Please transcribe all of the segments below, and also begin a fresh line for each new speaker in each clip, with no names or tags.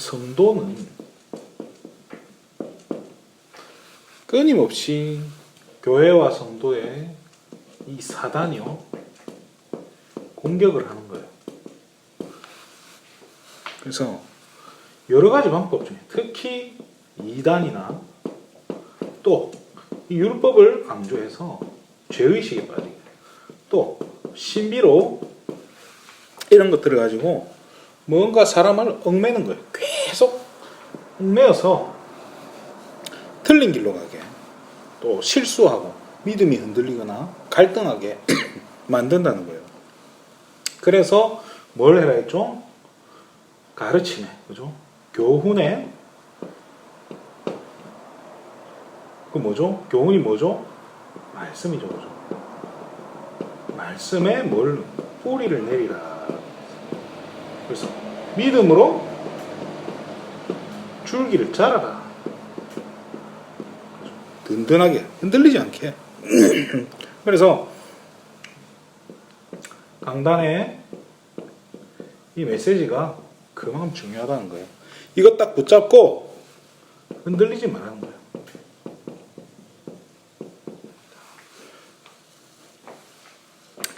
성도는 끊임없이 교회와 성도의 이 사단이요 공격을 하는 거예요. 그래서 여러 가지 방법 중에 특히 이단이나 또 이 율법을 강조해서 죄의식에 빠지게, 또 신비로 이런 것들을 가지고 뭔가 사람을 얽매는 거예요. 계속 얽매어서 틀린 길로 가게, 또 실수하고 믿음이 흔들리거나 갈등하게 만든다는 거예요. 그래서 뭘 해라 했죠? 가르침에, 그죠? 교훈에, 그 뭐죠? 교훈이 뭐죠? 말씀이죠, 그죠? 말씀에 뭘 뿌리를 내리라. 그래서 믿음으로 줄기를 자라라. 든든하게 흔들리지 않게. 그래서 강단의 이 메시지가 그만큼 중요하다는 거예요. 이거 딱 붙잡고 흔들리지 말라는 거예요.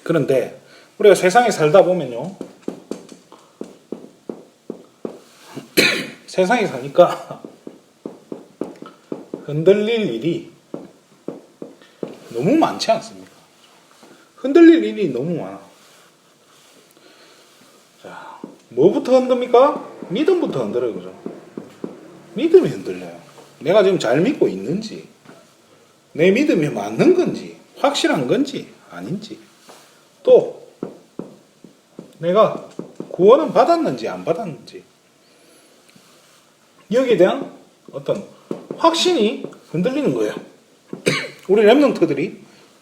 그런데 우리가 세상에 살다 보면요, 세상에 사니까 흔들릴 일이 너무 많지 않습니까? 흔들릴 일이 너무 많아. 자, 뭐부터 흔듭니까? 믿음부터 흔들어요, 그죠? 믿음이 흔들려요. 내가 지금 잘 믿고 있는지, 내 믿음이 맞는 건지, 확실한 건지, 아닌지, 또 내가 구원은 받았는지 안 받았는지, 여기에 대한 어떤 확신이 흔들리는 거예요. 우리 랩런트들이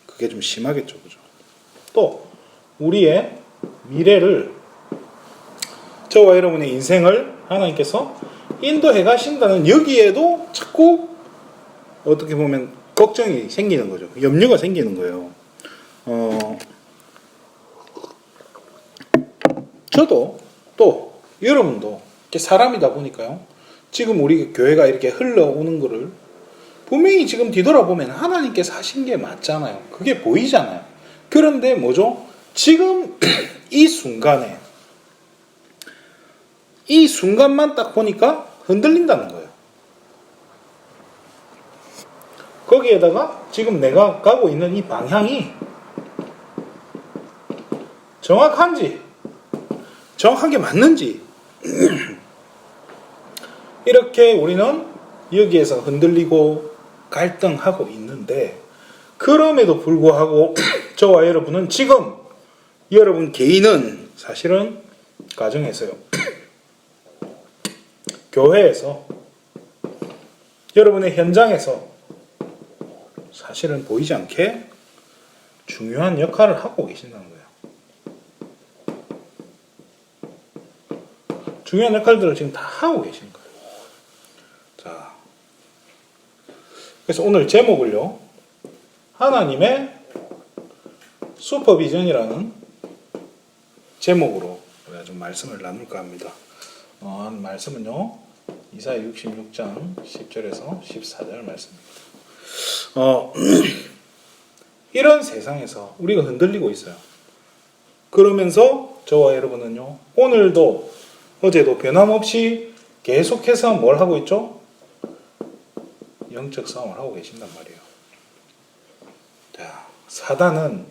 그게 좀 심하겠죠, 그죠? 또 우리의 미래를, 저와 여러분의 인생을 하나님께서 인도해 가신다는 여기에도 자꾸 어떻게 보면 걱정이 생기는 거죠. 염려가 생기는 거예요. 저도 또 여러분도 이렇게 사람이다 보니까요, 지금 우리 교회가 이렇게 흘러오는 거를 분명히 지금 뒤돌아보면 하나님께서 하신 게 맞잖아요. 그게 보이잖아요. 그런데 뭐죠? 지금 이 순간에, 이 순간만 딱 보니까 흔들린다는 거예요. 거기에다가 지금 내가 가고 있는 이 방향이 정확하게 맞는지 이렇게 우리는 여기에서 흔들리고 갈등하고 있는데, 그럼에도 불구하고 저와 여러분은 지금, 여러분 개인은 사실은 가정에서요, 교회에서, 여러분의 현장에서 사실은 보이지 않게 중요한 역할을 하고 계신다는 거예요. 중요한 역할들을 지금 다 하고 계신 거예요. 자, 그래서 오늘 제목을요, 하나님의 슈퍼비전이라는 제목으로 우리가 좀 말씀을 나눌까 합니다. 말씀은요, 이사야 66장 10절에서 14절 말씀입니다. 이런 세상에서 우리가 흔들리고 있어요. 그러면서 저와 여러분은요, 오늘도 어제도 변함없이 계속해서 뭘 하고 있죠? 영적 싸움을 하고 계신단 말이에요. 자, 사단은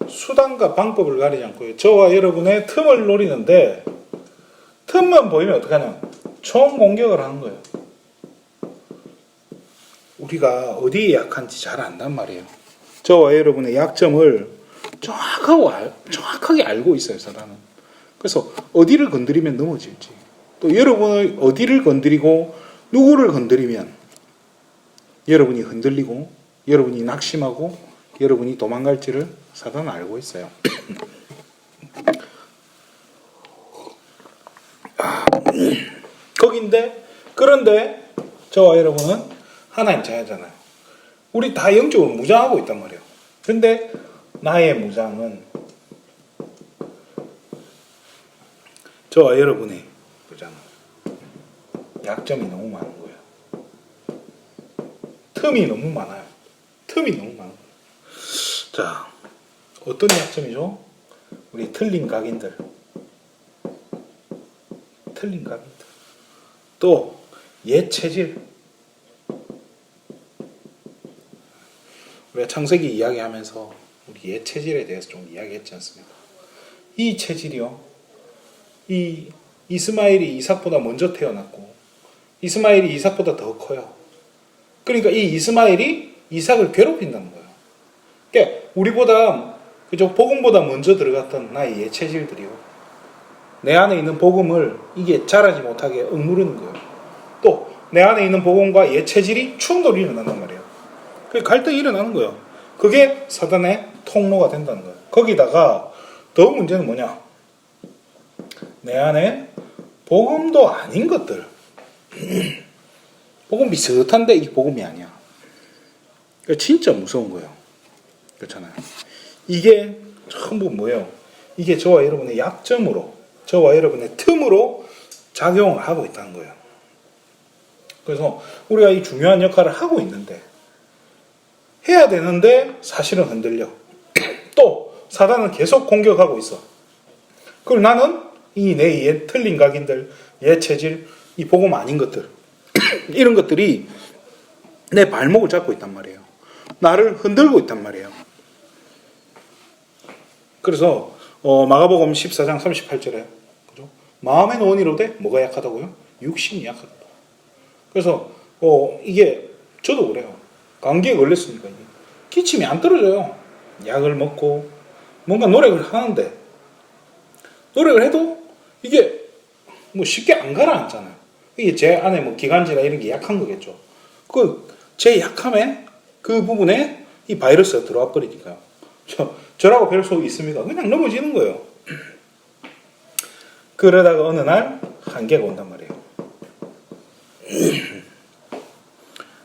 수단과 방법을 가리지 않고 저와 여러분의 틈을 노리는데, 틈만 보이면 어떡하냐? 총 공격을 하는 거예요. 우리가 어디에 약한지 잘 안단 말이에요. 저와 여러분의 약점을 정확하게 알고 있어요, 사단은. 그래서 어디를 건드리면 넘어질지, 또 여러분을 어디를 건드리고 누구를 건드리면 여러분이 흔들리고 여러분이 낙심하고 여러분이 도망갈지를 사단은 알고 있어요. 그런데 저와 여러분은 하나님 자녀잖아요. 우리 다 영적으로 무장하고 있단 말이에요. 근데 나의 무장은 저와 여러분의 그잖아. 약점이 너무 많은 거예요. 틈이 너무 많아요. 틈이 너무 많아요. 자, 어떤 약점이죠? 우리 틀린 각인들. 틀린 각인들. 또, 예체질. 우리가 창세기 이야기하면서 우리 예체질에 대해서 좀 이야기했지 않습니까? 이 체질이요. 이 이스마엘이 이삭보다 먼저 태어났고, 이스마엘이 이삭보다 더 커요. 그러니까 이 이스마엘이 이삭을 괴롭힌다는 거예요. 그러니까 우리보다 그죠? 복음보다 먼저 들어갔던 나의 예체질들이요. 내 안에 있는 복음을 이게 자라지 못하게 억누르는 거예요. 또 내 안에 있는 복음과 예체질이 충돌이 일어난단 말이에요. 그 갈등이 일어나는 거예요. 그게 사단의 통로가 된다는 거예요. 거기다가 더 문제는 뭐냐? 내 안에 복음도 아닌 것들. 복음 비슷한데 이게 복음이 아니야. 그러니까 진짜 무서운 거예요. 그렇잖아요. 이게 전부 뭐예요? 이게 저와 여러분의 약점으로, 저와 여러분의 틈으로 작용을 하고 있다는 거예요. 그래서 우리가 이 중요한 역할을 하고 있는데, 해야 되는데 사실은 흔들려. 또 사단은 계속 공격하고 있어. 그리고 나는 이 내 틀린 각인들, 예체질, 이 복음 아닌 것들 이런 것들이 내 발목을 잡고 있단 말이에요. 나를 흔들고 있단 말이에요. 그래서 마가복음 14장 38절에 그죠? 마음의 노원이 이르되 뭐가 약하다고요? 육신이 약하다. 그래서 이게 저도 그래요. 감기에 걸렸으니까 이게 기침이 안 떨어져요. 약을 먹고 뭔가 노력을 하는데 노력을 해도 이게 뭐 쉽게 안 가라앉잖아요. 이게 제 안에 뭐 기관지나 이런 게 약한 거겠죠. 제 약함에 그 부분에 이 바이러스가 들어와 버리니까요. 저라고 별 수 있습니까? 그냥 넘어지는 거예요. 그러다가 어느 날 한계가 온단 말이에요.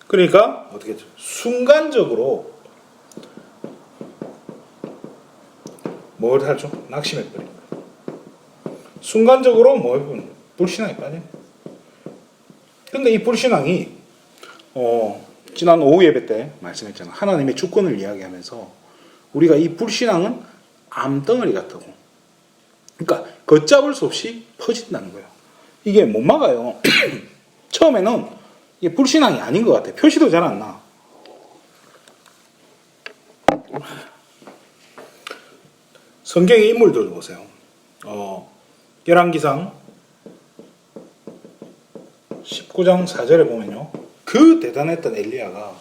그러니까 어떻게 했죠? 순간적으로 뭘 하죠? 낙심해 버린 거예요. 순간적으로 불신앙에 빠진 거예요. 근데 이 불신앙이 지난 오후 예배 때 말씀했잖아요. 하나님의 주권을 이야기하면서 우리가 이 불신앙은 암덩어리 같다고. 그러니까 걷잡을 수 없이 퍼진다는 거예요. 이게 못 막아요. 처음에는 이게 불신앙이 아닌 것 같아요. 표시도 잘 안 나. 성경의 인물들 보세요. 열왕기상 19장 4절에 보면요. 그 대단했던 엘리야가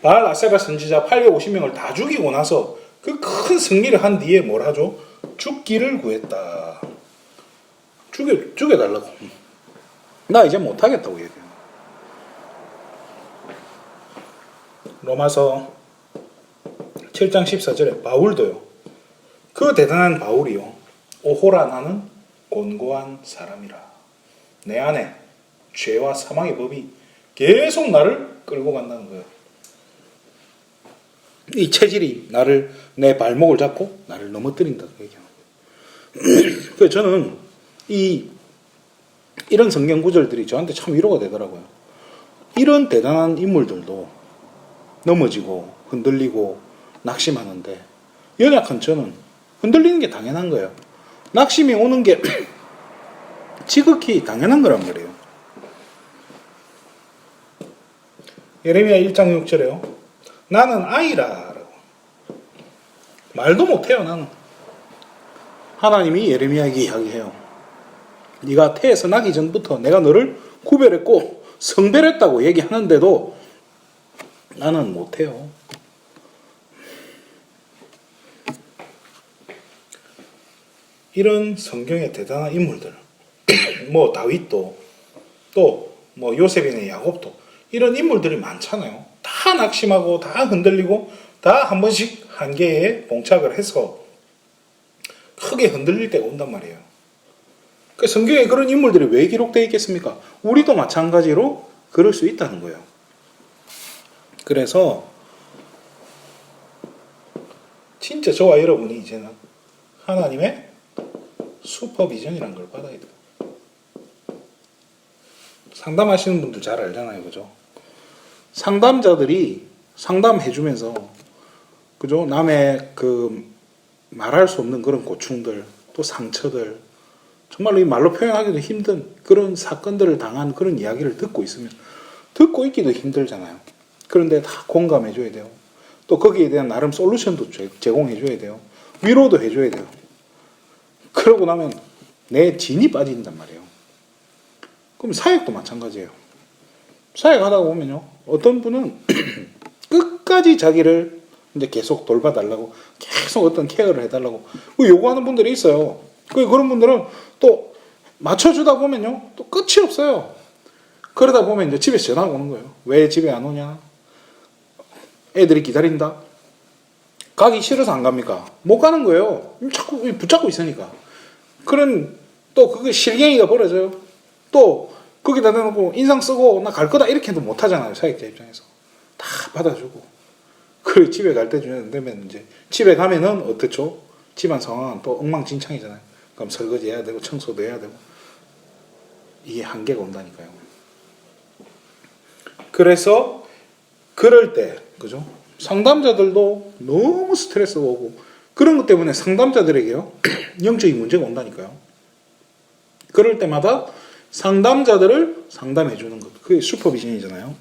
바알 아세라 선지자 850명을 다 죽이고 나서 그 큰 승리를 한 뒤에 뭘 하죠? 죽기를 구했다. 죽여달라고. 나 이제 못하겠다고 얘기해요. 로마서 7장 14절에 바울도요. 그 대단한 바울이요. 오호라 나는 곤고한 사람이라. 내 안에 죄와 사망의 법이 계속 나를 끌고 간다는 거예요. 이 체질이 내 발목을 잡고 나를 넘어뜨린다고 얘기하는 거예요. 그래서 저는 이런 성경 구절들이 저한테 참 위로가 되더라고요. 이런 대단한 인물들도 넘어지고 흔들리고 낙심하는데 연약한 저는 흔들리는 게 당연한 거예요. 낙심이 오는 게 지극히 당연한 거란 말이에요. 예레미야 1장 6절에요. 나는 아이라 라고. 말도 못해요. 나는. 하나님이 예레미야에게 이야기해요. 네가 태에서 나기 전부터 내가 너를 구별했고 성별했다고 얘기하는데도 나는 못해요. 이런 성경의 대단한 인물들, 다윗도, 또 요셉이나 야곱도 이런 인물들이 많잖아요. 다 낙심하고 다 흔들리고 다 한 번씩 한계에 봉착을 해서 크게 흔들릴 때가 온단 말이에요. 그 성경에 그런 인물들이 왜 기록되어 있겠습니까? 우리도 마찬가지로 그럴 수 있다는 거예요. 그래서 진짜 저와 여러분이 이제는 하나님의 슈퍼비전이라는 걸 받아야 돼요. 상담하시는 분들 잘 알잖아요, 그죠? 상담자들이 상담해주면서, 그죠? 남의 그 말할 수 없는 그런 고충들, 또 상처들, 정말로 이 말로 표현하기도 힘든 그런 사건들을 당한 그런 이야기를 듣고 있으면, 듣고 있기도 힘들잖아요. 그런데 다 공감해줘야 돼요. 또 거기에 대한 나름 솔루션도 제공해줘야 돼요. 위로도 해줘야 돼요. 그러고 나면 내 진이 빠진단 말이에요. 그럼 사역도 마찬가지예요. 사역 하다 보면요, 어떤 분은 끝까지 자기를 이제 계속 돌봐달라고, 계속 어떤 케어를 해달라고 요구하는 분들이 있어요. 그런 분들은 또 맞춰주다 보면요, 또 끝이 없어요. 그러다 보면 이제 집에서 전화가 오는 거예요. 왜 집에 안 오냐? 애들이 기다린다. 가기 싫어서 안 갑니까? 못 가는 거예요. 자꾸 붙잡고 있으니까. 그런, 또 그게 실갱이가 벌어져요. 또 거기다 대놓고 인상 쓰고 나 갈 거다 이렇게도 못 하잖아요. 사역자 입장에서. 다 받아주고. 그리고 집에 갈 때 되면 이제 집에 가면은 어떻죠? 집안 상황은 또 엉망진창이잖아요. 그럼 설거지 해야 되고 청소도 해야 되고. 이게 한계가 온다니까요. 그래서 그럴 때, 그죠? 상담자들도 너무 스트레스가 오고, 그런 것 때문에 상담자들에게요, 영적인 문제가 온다니까요. 그럴 때마다 상담자들을 상담해주는 것, 그게 슈퍼비전이잖아요.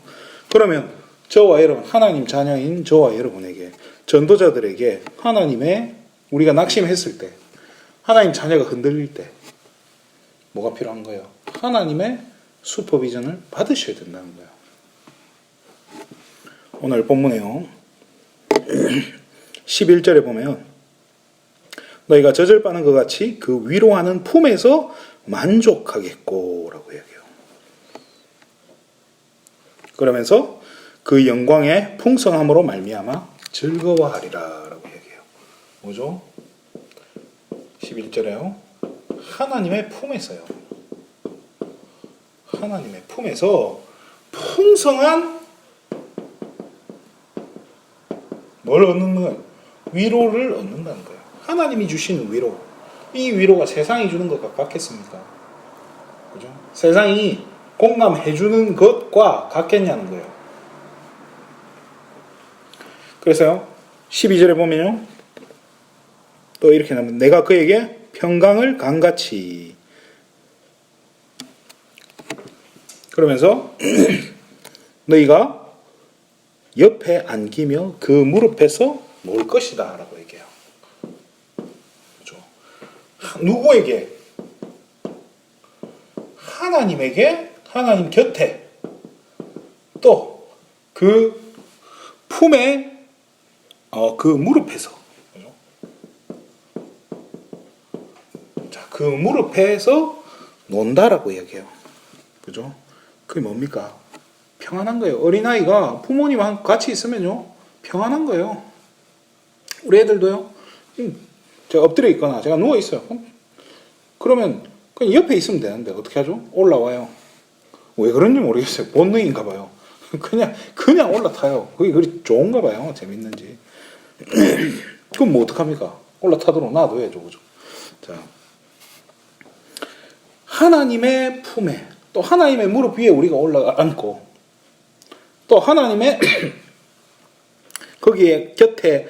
그러면 저와 여러분, 하나님 자녀인 저와 여러분에게, 전도자들에게 하나님의, 우리가 낙심했을 때, 하나님 자녀가 흔들릴 때 뭐가 필요한 거예요? 하나님의 슈퍼비전을 받으셔야 된다는 거예요. 오늘 본문에요, 11절에 보면 너희가 젖을 빠는 것 같이 그 위로하는 품에서 만족하겠고 라고 얘기해요. 그러면서 그 영광의 풍성함으로 말미암아 즐거워하리라 라고 얘기해요. 뭐죠? 11절에요. 하나님의 품에서요. 하나님의 품에서 풍성한 뭘 얻는 거예요? 위로를 얻는다는 거예요. 하나님이 주시는 위로. 이 위로가 세상이 주는 것과 같겠습니까? 그죠? 세상이 공감해 주는 것과 같겠냐는 거예요. 그래서요, 12절에 보면요, 또 이렇게 나오면 내가 그에게 평강을 강같이, 그러면서 너희가 옆에 안기며 그 무릎에서 놓을 것이다 라고 얘기해요. 그렇죠? 누구에게? 하나님에게, 하나님 곁에, 또 그 품에, 그 무릎에서, 그렇죠? 자, 그 무릎에서 논다라고 얘기해요. 그죠? 그게 뭡니까? 평안한 거예요. 어린아이가 부모님과 같이 있으면요, 평안한 거예요. 우리 애들도요, 제가 엎드려 있거나 제가 누워 있어요. 그러면 그냥 옆에 있으면 되는데 어떻게 하죠? 올라와요. 왜 그런지 모르겠어요. 본능인가 봐요. 그냥 올라타요. 그게 그리 좋은가 봐요. 재밌는지. 그럼 뭐 어떡합니까? 올라타도록 놔둬야죠. 그죠? 자, 하나님의 품에, 또 하나님의 무릎 위에 우리가 올라앉고, 또 하나님의 거기에 곁에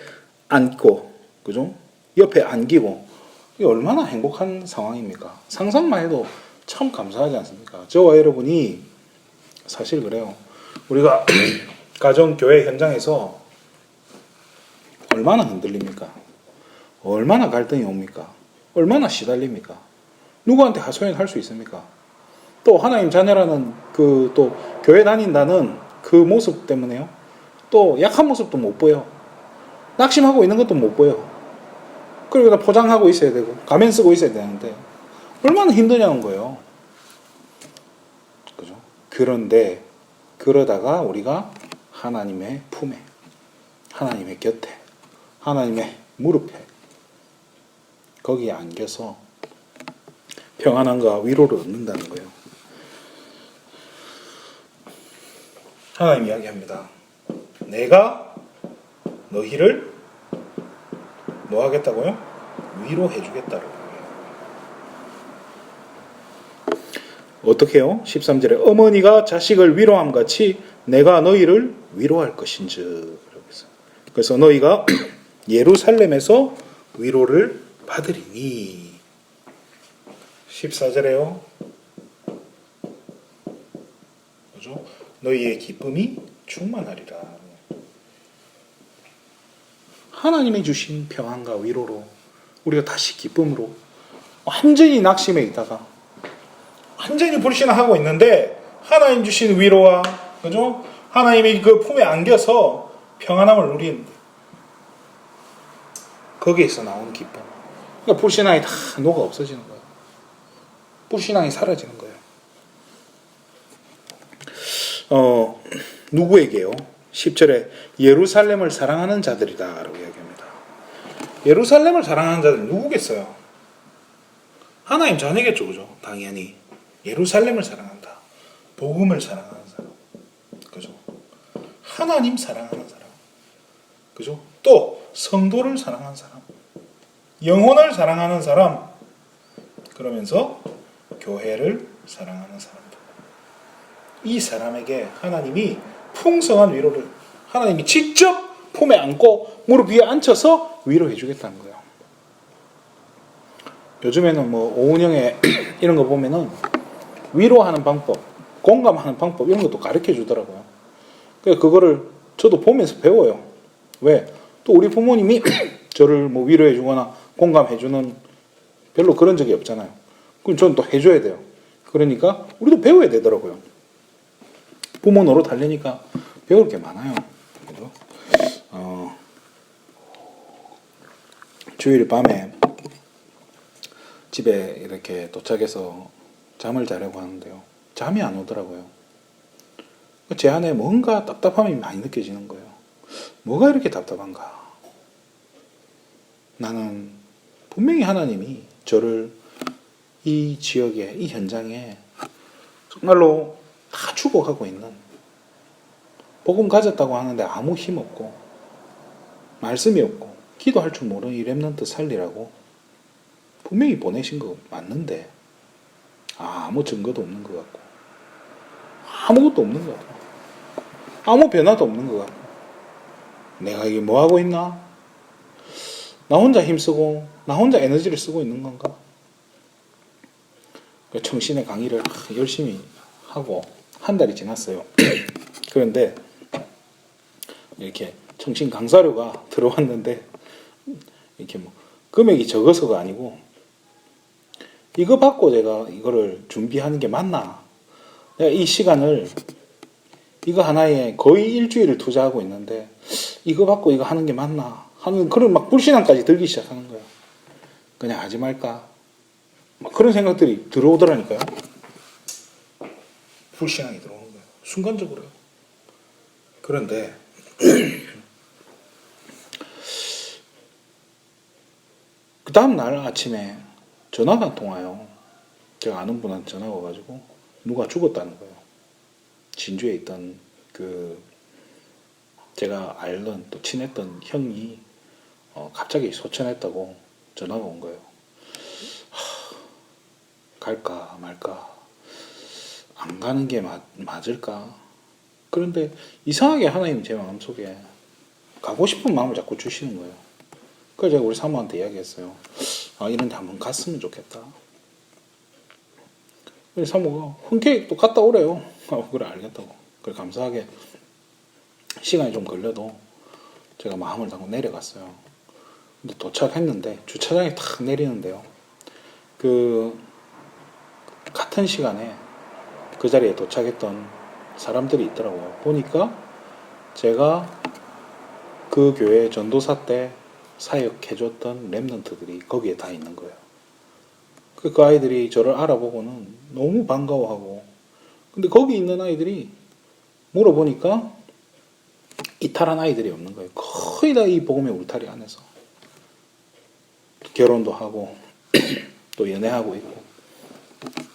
앉고, 그죠? 옆에 안기고, 이게 얼마나 행복한 상황입니까? 상상만 해도 참 감사하지 않습니까? 저와 여러분이 사실 그래요. 우리가 가정 교회 현장에서 얼마나 흔들립니까? 얼마나 갈등이 옵니까? 얼마나 시달립니까? 누구한테 하소연할 수 있습니까? 또 하나님 자녀라는 그 또 교회 다닌다는 그 모습 때문에요, 또 약한 모습도 못 보여. 낙심하고 있는 것도 못 보여. 그리고 다 포장하고 있어야 되고 가면 쓰고 있어야 되는데 얼마나 힘드냐는 거예요. 그죠? 그런데 그러다가 우리가 하나님의 품에, 하나님의 곁에, 하나님의 무릎에, 거기에 안겨서 평안함과 위로를 얻는다는 거예요. 하나님 이야기합니다. 내가 너희를 뭐 하겠다고요? 위로해 주겠다고. 어떻게 해요? 13절에 어머니가 자식을 위로함 같이 내가 너희를 위로할 것인즉. 그래서 너희가 예루살렘에서 위로를 받으리니. 14절에요. 그죠? 너희의 기쁨이 충만하리라. 하나님이 주신 평안과 위로로 우리가 다시 기쁨으로 완전히 낙심해 있다가 완전히 불신하고 있는데 하나님 주신 위로와 그죠? 하나님의 그 품에 안겨서 평안함을 누리는데 거기에서 나오는 기쁨. 그러니까 불신앙이 다 녹아 없어지는 거예요. 불신앙이 사라지는 거예요. 누구에게요? 10절에 예루살렘을 사랑하는 자들이다 라고 이야기합니다. 예루살렘을 사랑하는 자들 누구겠어요? 하나님 자녀겠죠. 그죠? 당연히 예루살렘을 사랑한다. 복음을 사랑하는 사람. 그죠? 하나님 사랑하는 사람. 그죠? 또 성도를 사랑하는 사람. 영혼을 사랑하는 사람. 그러면서 교회를 사랑하는 사람들. 이 사람에게 하나님이 풍성한 위로를 하나님이 직접 품에 안고 무릎 위에 앉혀서 위로해 주겠다는 거예요. 요즘에는 뭐 오은영의 이런 거 보면은 위로하는 방법, 공감하는 방법 이런 것도 가르쳐 주더라고요. 그래서 그거를 저도 보면서 배워요. 왜? 또 우리 부모님이 저를 뭐 위로해 주거나 공감해 주는 별로 그런 적이 없잖아요. 그럼 저는 또 해줘야 돼요. 그러니까 우리도 배워야 되더라고요. 부모 노릇 하려니까 배울 게 많아요. 그죠? 주일 밤에 집에 이렇게 도착해서 잠을 자려고 하는데요. 잠이 안 오더라고요. 제 안에 뭔가 답답함이 많이 느껴지는 거예요. 뭐가 이렇게 답답한가? 나는 분명히 하나님이 저를 이 지역에, 이 현장에 정말로 다 죽어가고 있는 복음 가졌다고 하는데 아무 힘 없고 말씀이 없고 기도할 줄 모르는 이 렘넌트 살리라고 분명히 보내신 거 맞는데 아무 증거도 없는 것 같고 아무것도 없는 것 같고 아무 변화도 없는 것 같고 내가 이게 뭐 하고 있나? 나 혼자 힘쓰고 나 혼자 에너지를 쓰고 있는 건가? 청신의 강의를 열심히 하고 한 달이 지났어요. 그런데 이렇게 청신 강사료가 들어왔는데 이렇게 뭐 금액이 적어서가 아니고 이거 받고 제가 이거를 준비하는 게 맞나? 내가 이 시간을 이거 하나에 거의 일주일을 투자하고 있는데 이거 받고 이거 하는 게 맞나? 하는 그런 막 불신앙까지 들기 시작하는 거예요. 그냥 하지 말까? 막 그런 생각들이 들어오더라니까요. 불신앙이 들어오는 거예요. 순간적으로요. 그런데 그 다음날 아침에 전화가 한 통 와요. 제가 아는 분한테 전화가 와가지고 누가 죽었다는 거예요. 진주에 있던 그 제가 알던 또 친했던 형이 갑자기 소천했다고 전화가 온 거예요. 갈까 말까 안 가는 게 맞을까? 그런데 이상하게 하나님 제 마음속에 가고 싶은 마음을 자꾸 주시는 거예요. 그래서 제가 우리 사모한테 이야기했어요. 이런 데 한번 갔으면 좋겠다. 그래서 사모가 흔쾌히 또 갔다 오래요. 그래 알겠다고. 그래 감사하게 시간이 좀 걸려도 제가 마음을 담고 내려갔어요. 근데 도착했는데 주차장에 탁 내리는데요. 그 같은 시간에 그 자리에 도착했던 사람들이 있더라고요. 보니까 제가 그 교회 전도사 때 사역해줬던 렘넌트들이 거기에 다 있는 거예요. 그 아이들이 저를 알아보고는 너무 반가워하고 근데 거기 있는 아이들이 물어보니까 이탈한 아이들이 없는 거예요. 거의 다 이 복음의 울타리 안에서 결혼도 하고 또 연애하고 있고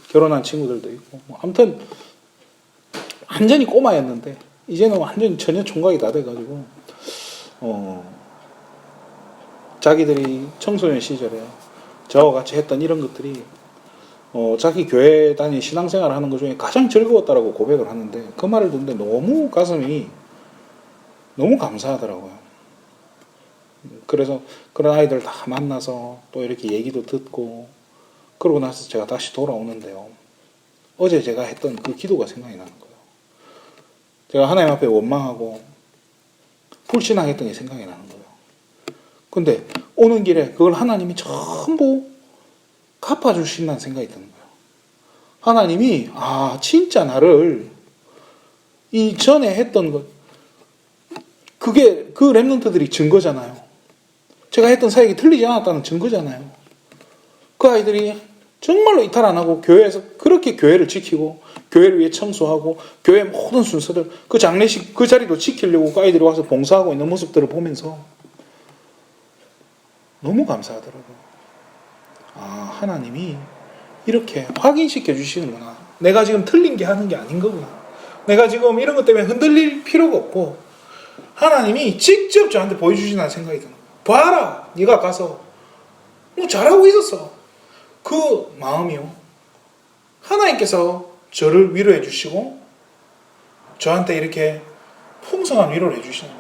결혼한 친구들도 있고 아무튼 완전히 꼬마였는데 이제는 완전히 전혀 총각이 다 돼가지고 자기들이 청소년 시절에 저와 같이 했던 이런 것들이 자기 교회 다니 신앙생활 하는 것 중에 가장 즐거웠다라고 고백을 하는데 그 말을 듣는데 너무 가슴이 너무 감사하더라고요. 그래서 그런 아이들 다 만나서 또 이렇게 얘기도 듣고 그러고 나서 제가 다시 돌아오는데요. 어제 제가 했던 그 기도가 생각이 나는 거예요. 제가 하나님 앞에 원망하고 불신앙했던 게 생각이 나는 거예요. 근데 오는 길에 그걸 하나님이 전부 갚아주신다는 생각이 드는 거예요. 하나님이 진짜 나를 이 전에 했던 것 그게 그 렘넌트들이 증거잖아요. 제가 했던 사역이 틀리지 않았다는 증거잖아요. 그 아이들이 정말로 이탈 안 하고 교회에서 그렇게 교회를 지키고 교회를 위해 청소하고 교회 모든 순서들 그 장례식 그 자리도 지키려고 그 아이들이 와서 봉사하고 있는 모습들을 보면서 너무 감사하더라고요. 하나님이 이렇게 확인시켜 주시는구나. 내가 지금 틀린 게 하는 게 아닌 거구나. 내가 지금 이런 것 때문에 흔들릴 필요가 없고 하나님이 직접 저한테 보여주신다는 생각이 드는 거예요. 봐라, 네가 가서 잘하고 있었어. 그 마음이요. 하나님께서 저를 위로해 주시고 저한테 이렇게 풍성한 위로를 해주시는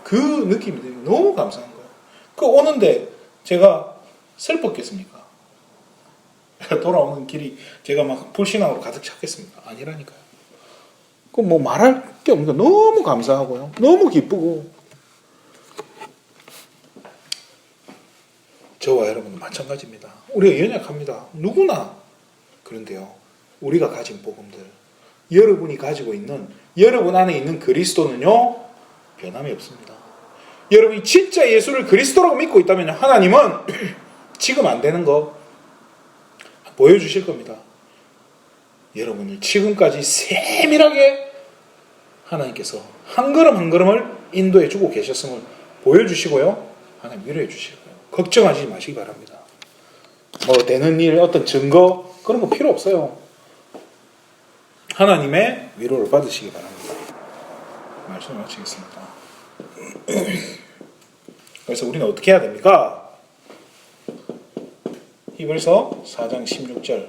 그 느낌이 들어요. 너무 감사한 거예요. 그 오는데 제가 슬펐겠습니까? 돌아오는 길이 제가 막 불신앙으로 가득 찼겠습니까? 아니라니까요. 그 말할 게 없는 거 너무 감사하고요. 너무 기쁘고 저와 여러분은 마찬가지입니다. 우리가 연약합니다. 누구나 그런데요. 우리가 가진 복음들 여러분이 가지고 있는 여러분 안에 있는 그리스도는요. 변함이 없습니다. 여러분이 진짜 예수를 그리스도라고 믿고 있다면 하나님은 지금 안 되는 거 보여주실 겁니다. 여러분을 지금까지 세밀하게 하나님께서 한 걸음 한 걸음을 인도해 주고 계셨음을 보여주시고요. 하나님 위로해 주실 거예요. 걱정하지 마시기 바랍니다. 되는 일 어떤 증거 그런 거 필요 없어요. 하나님의 위로를 받으시기 바랍니다. 말씀을 마치겠습니다. 그래서 우리는 어떻게 해야 됩니까? 히브리서 4장 16절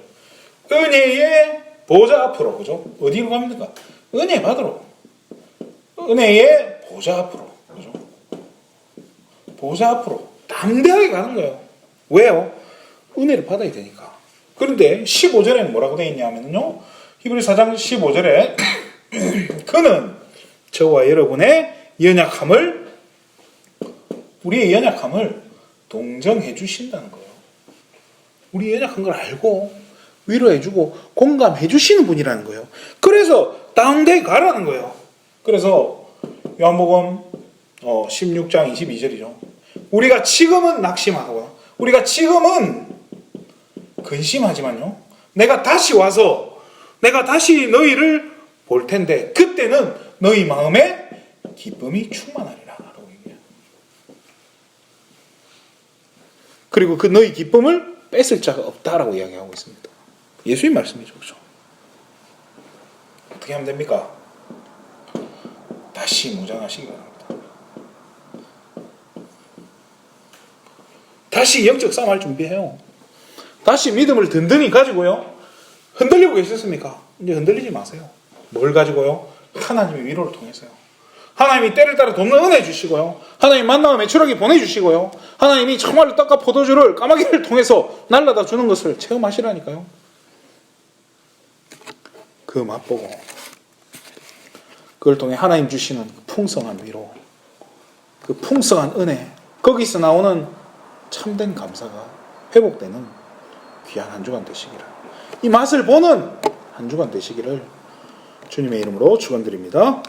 은혜의 보좌 앞으로 그죠? 어디로 갑니까? 은혜 받으러 은혜의 보좌 앞으로 그죠? 보좌 앞으로 담대하게 가는 거예요. 왜요? 은혜를 받아야 되니까. 그런데 15절에는 뭐라고 되어 있냐면요. 히브리 4장 15절에 그는 저와 여러분의 연약함을 우리의 연약함을 동정해 주신다는 거예요. 우리 연약한 걸 알고 위로해 주고 공감해 주시는 분이라는 거예요. 그래서 다운데 가라는 거예요. 그래서 요한복음 16장 22절이죠. 우리가 지금은 낙심하고 우리가 지금은 근심하지만요. 내가 다시 와서 내가 다시 너희를 볼 텐데 그때는 너희 마음에 기쁨이 충만하리라 라고 얘기해요. 그리고 그 너희 기쁨을 뺏을 자가 없다라고 이야기하고 있습니다. 예수님 말씀이죠. 그렇죠? 어떻게 하면 됩니까? 다시 무장하시기 바랍니다. 다시 영적 싸움할 준비해요. 다시 믿음을 든든히 가지고요. 흔들리고 계셨습니까? 이제 흔들리지 마세요. 뭘 가지고요? 하나님의 위로를 통해서요. 하나님이 때를 따라 돕는 은혜 주시고요. 하나님 만나면 매출하게 보내주시고요. 하나님이 정말로 떡과 포도주를 까마귀를 통해서 날라다 주는 것을 체험하시라니까요. 그 맛보고 그걸 통해 하나님 주시는 풍성한 위로, 그 풍성한 은혜, 거기서 나오는 참된 감사가 회복되는 귀한 한 주간 되시기를, 이 맛을 보는 한 주간 되시기를 주님의 이름으로 축원드립니다.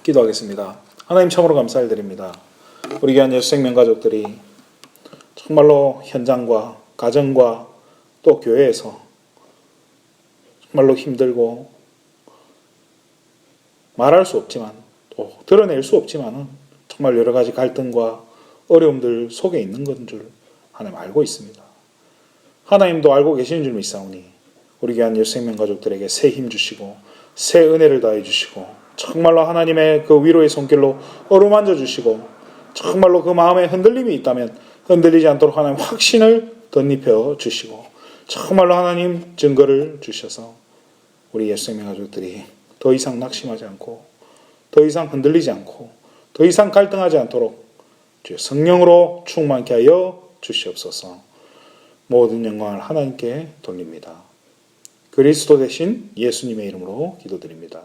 기도하겠습니다. 하나님 참으로 감사를 드립니다. 우리 귀한 예수 생명 가족들이 정말로 현장과 가정과 또 교회에서 정말로 힘들고 말할 수 없지만 또 드러낼 수 없지만은 정말 여러 가지 갈등과 어려움들 속에 있는 건 줄 하나님 알고 있습니다. 하나님도 알고 계시는 줄 믿사오니 우리 귀한 예수 생명 가족들에게 새 힘 주시고 새 은혜를 다해 주시고 정말로 하나님의 그 위로의 손길로 어루만져 주시고 정말로 그 마음에 흔들림이 있다면 흔들리지 않도록 하나님 확신을 덧입혀 주시고 정말로 하나님 증거를 주셔서 우리 예수님의 가족들이 더 이상 낙심하지 않고 더 이상 흔들리지 않고 더 이상 갈등하지 않도록 주의 성령으로 충만케 하여 주시옵소서. 모든 영광을 하나님께 돌립니다. 그리스도 대신 예수님의 이름으로 기도드립니다.